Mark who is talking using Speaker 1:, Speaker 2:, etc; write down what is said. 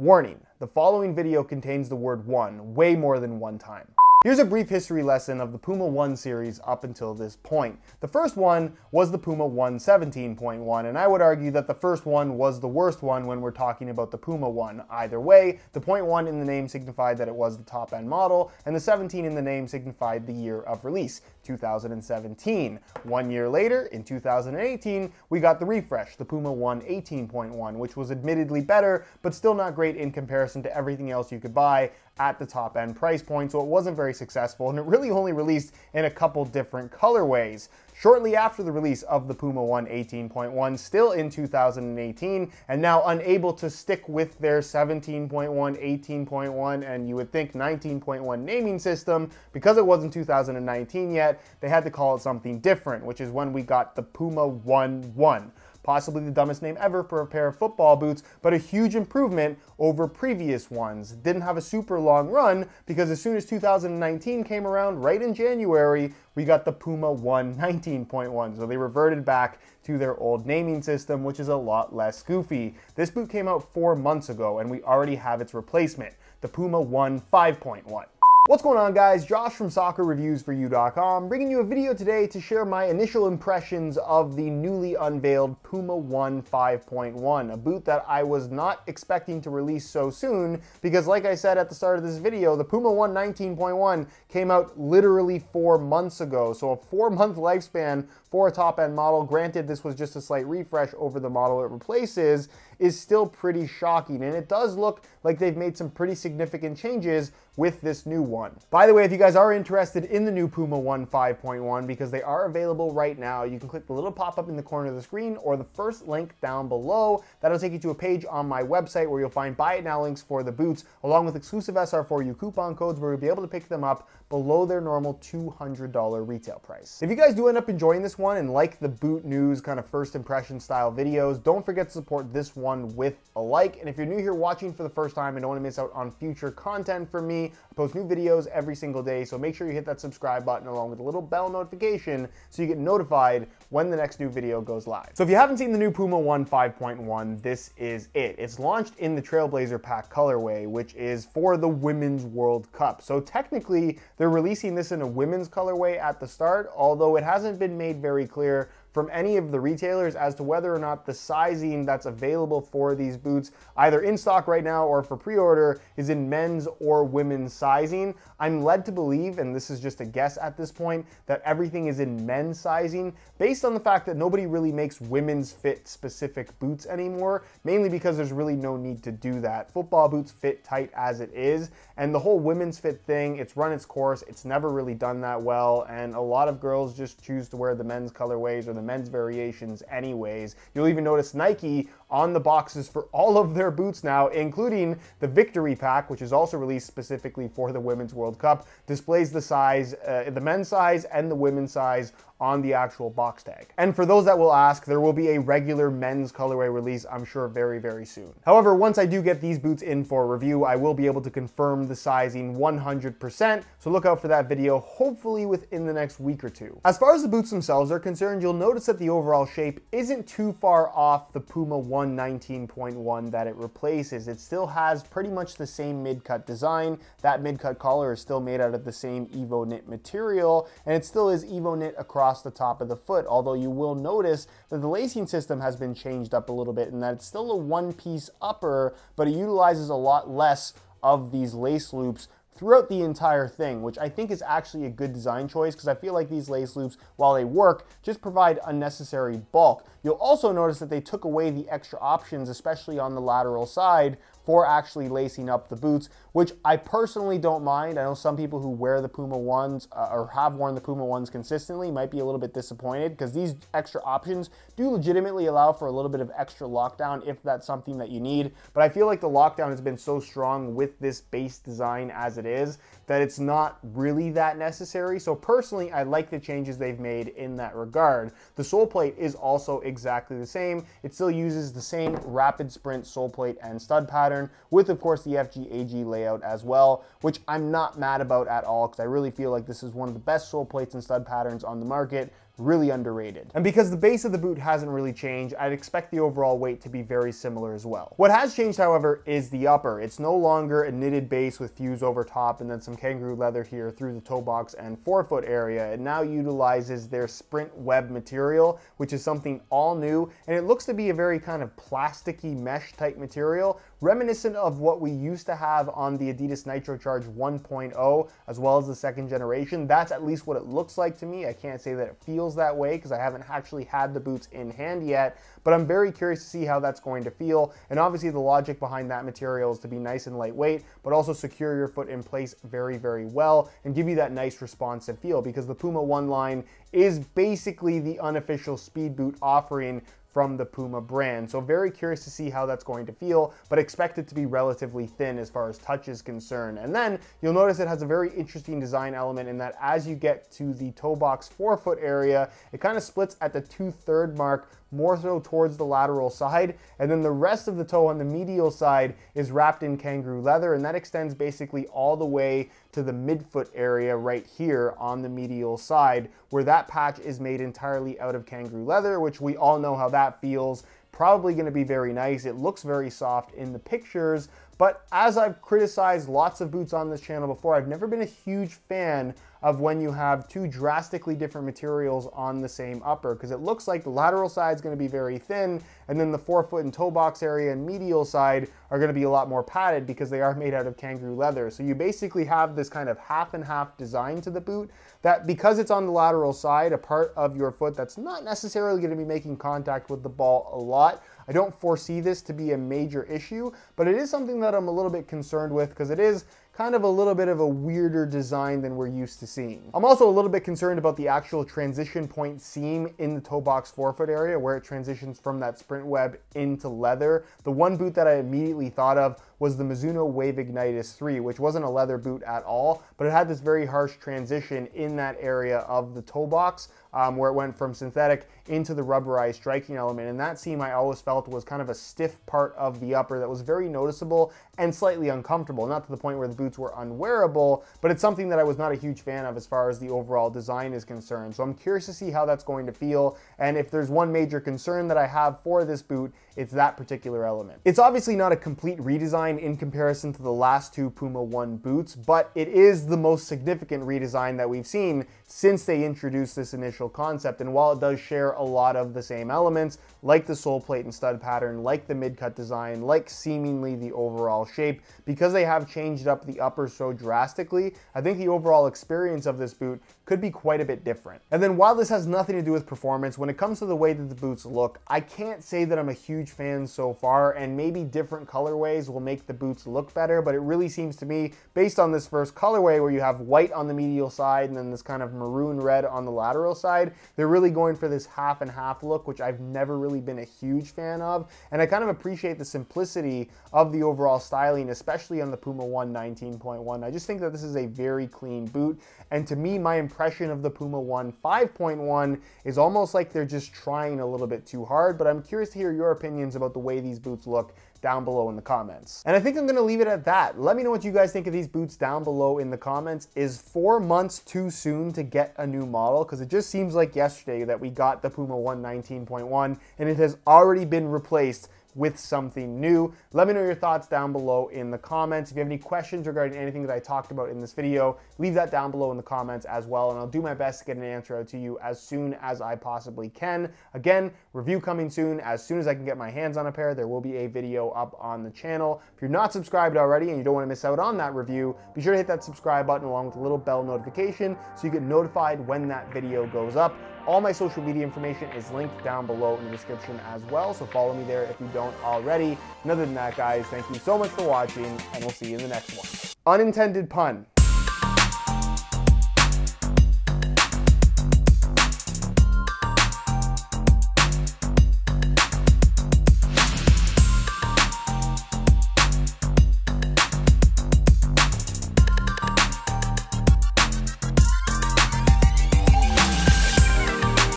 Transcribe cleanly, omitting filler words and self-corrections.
Speaker 1: Warning, the following video contains the word one way more than one time. Here's a brief history lesson of the Puma One series up until this point. The first one was the Puma One 17.1, and I would argue that the first one was the worst one when we're talking about the Puma One. Either way, the .1 in the name signified that it was the top-end model, and the 17 in the name signified the year of release, 2017. 1 year later, in 2018, we got the refresh, the Puma One 18.1, which was admittedly better, but still not great in comparison to everything else you could buy at the top end price point, so it wasn't very successful, and it really only released in a couple different colorways. Shortly after the release of the Puma One 18.1, still in 2018, and now unable to stick with their 17.1, 18.1, and you would think 19.1 naming system, because it wasn't 2019 yet, they had to call it something different, which is when we got the Puma One 1. Possibly the dumbest name ever for a pair of football boots, but a huge improvement over previous ones. Didn't have a super long run because as soon as 2019 came around, right in January, we got the Puma One 19.1. So they reverted back to their old naming system, which is a lot less goofy. This boot came out 4 months ago and we already have its replacement, the Puma One 5.1. What's going on, guys? Josh from SoccerReviewsForYou.com, bringing you a video today to share my initial impressions of the newly unveiled Puma One 5.1, a boot that I was not expecting to release so soon because, like I said at the start of this video, the Puma One 19.1 came out literally 4 months ago, so a 4-month lifespan for a top-end model. Granted, this was just a slight refresh over the model it replaces, is still pretty shocking, and it does look like they've made some pretty significant changes with this new one. By the way, if you guys are interested in the new Puma One 5.1, because they are available right now, you can click the little pop-up in the corner of the screen or the first link down below. That'll take you to a page on my website where you'll find buy it now links for the boots, along with exclusive SR4U coupon codes where you'll be able to pick them up below their normal $200 retail price. If you guys do end up enjoying this one and like the boot news kind of first impression style videos, don't forget to support this one with a like. And if you're new here watching for the first time and don't want to miss out on future content from me, I post new videos every single day, so make sure you hit that subscribe button along with a little bell notification so you get notified when the next new video goes live. So if you haven't seen the new Puma One 5.1, this is it. It's launched in the Trailblazer Pack colorway, which is for the Women's World Cup. So technically, they're releasing this in a women's colorway at the start, although it hasn't been made very clear from any of the retailers as to whether or not the sizing that's available for these boots, either in stock right now or for pre-order, is in men's or women's sizing. I'm led to believe, and this is just a guess at this point, that everything is in men's sizing based on the fact that nobody really makes women's fit specific boots anymore, mainly because there's really no need to do that. Football boots fit tight as it is, and the whole women's fit thing, it's run its course, it's never really done that well, and a lot of girls just choose to wear the men's colorways or the men's variations anyways. You'll even notice Nike on the boxes for all of their boots now, including the Victory Pack, which is also released specifically for the Women's World Cup, displays the size, the men's size and the women's size on the actual box tag. And for those that will ask, there will be a regular men's colorway release, I'm sure, very, very soon. However, once I do get these boots in for review, I will be able to confirm the sizing 100%, so look out for that video, hopefully within the next week or two. As far as the boots themselves are concerned, you'll notice that the overall shape isn't too far off the Puma One 19.1 that it replaces. It still has pretty much the same mid-cut design. That mid-cut collar is still made out of the same Evo knit material, and it still is Evo knit across the top of the foot, although you will notice that the lacing system has been changed up a little bit and that it's still a one-piece upper, but it utilizes a lot less of these lace loops throughout the entire thing, which I think is actually a good design choice because I feel like these lace loops, while they work, just provide unnecessary bulk. You'll also notice that they took away the extra options, especially on the lateral side, for actually lacing up the boots, which I personally don't mind. I know some people who wear the Puma Ones or have worn the Puma Ones consistently might be a little bit disappointed because these extra options do legitimately allow for a little bit of extra lockdown if that's something that you need. But I feel like the lockdown has been so strong with this base design as it is that it's not really that necessary. So personally, I like the changes they've made in that regard. The sole plate is also exactly the same. It still uses the same rapid sprint sole plate and stud pattern with, of course, the FG-AG layout as well, which I'm not mad about at all because I really feel like this is one of the best sole plates and stud patterns on the market really underrated. And because the base of the boot hasn't really changed, I'd expect the overall weight to be very similar as well. What has changed, however, is the upper. It's no longer a knitted base with fuse over top and then some kangaroo leather here through the toe box and forefoot area. It now utilizes their sprint web material, which is something all new, and it looks to be a very kind of plasticky mesh type material, reminiscent of what we used to have on the Adidas Nitrocharge 1.0 as well as the second generation. That's at least what it looks like to me. I can't say that it feels that way because I haven't actually had the boots in hand yet, but I'm very curious to see how that's going to feel. And obviously the logic behind that material is to be nice and lightweight, but also secure your foot in place very, very well and give you that nice responsive feel, because the Puma One line is basically the unofficial speed boot offering from the Puma brand. So very curious to see how that's going to feel, but expect it to be relatively thin as far as touch is concerned. And then you'll notice it has a very interesting design element in that as you get to the toe box forefoot area, it kind of splits at the 2/3 mark, more so towards the lateral side, and then the rest of the toe on the medial side is wrapped in kangaroo leather, and that extends basically all the way to the midfoot area right here on the medial side, where that patch is made entirely out of kangaroo leather, which we all know how that feels. Probably going to be very nice. It looks very soft in the pictures, but as I've criticized lots of boots on this channel before, I've never been a huge fan of when you have two drastically different materials on the same upper, because it looks like the lateral side is going to be very thin, and then the forefoot and toe box area and medial side are going to be a lot more padded because they are made out of kangaroo leather. So you basically have this kind of half and half design to the boot that, because it's on the lateral side, a part of your foot that's not necessarily going to be making contact with the ball a lot. I don't foresee this to be a major issue, but it is something that I'm a little bit concerned with because it is kind of a little bit of a weirder design than we're used to seeing. I'm also a little bit concerned about the actual transition point seam in the toe box forefoot area where it transitions from that sprint web into leather. The one boot that I immediately thought of was the Mizuno Wave Ignitus 3, which wasn't a leather boot at all, but it had this very harsh transition in that area of the toe box where it went from synthetic into the rubberized striking element. And that seam I always felt was kind of a stiff part of the upper that was very noticeable and slightly uncomfortable. Not to the point where the boots were unwearable, but it's something that I was not a huge fan of as far as the overall design is concerned. So I'm curious to see how that's going to feel. And if there's one major concern that I have for this boot, it's that particular element. It's obviously not a complete redesign in comparison to the last two Puma One boots, but it is the most significant redesign that we've seen since they introduced this initial concept. And while it does share a lot of the same elements, like the sole plate and stud pattern, like the mid-cut design, like seemingly the overall shape, because they have changed up the upper so drastically, I think the overall experience of this boot could be quite a bit different. And then while this has nothing to do with performance, when it comes to the way that the boots look, I can't say that I'm a huge fan so far, and maybe different colorways will make the boots look better, but it really seems to me, based on this first colorway where you have white on the medial side and then this kind of maroon red on the lateral side, they're really going for this half and half look, which I've never really been a huge fan of. And I kind of appreciate the simplicity of the overall styling, especially on the Puma One 19.1. I just think that this is a very clean boot. And to me, my impression of the Puma One 5.1 is almost like they're just trying a little bit too hard, but I'm curious to hear your opinions about the way these boots look down below in the comments. And I think I'm gonna leave it at that. Let me know what you guys think of these boots down below in the comments. Is 4 months too soon to get a new model? Because it just seems like yesterday that we got the Puma One 19.1 and it has already been replaced with something new. Let me know your thoughts down below in the comments. If you have any questions regarding anything that I talked about in this video, leave that down below in the comments as well, and I'll do my best to get an answer out to you as soon as I possibly can. Again, review coming soon. As soon as I can get my hands on a pair, there will be a video up on the channel. If you're not subscribed already and you don't want to miss out on that review, be sure to hit that subscribe button along with the little bell notification so you get notified when that video goes up. All my social media information is linked down below in the description as well, so follow me there if you don't already. And other than that, guys, thank you so much for watching, and we'll see you in the next one. Unintended pun.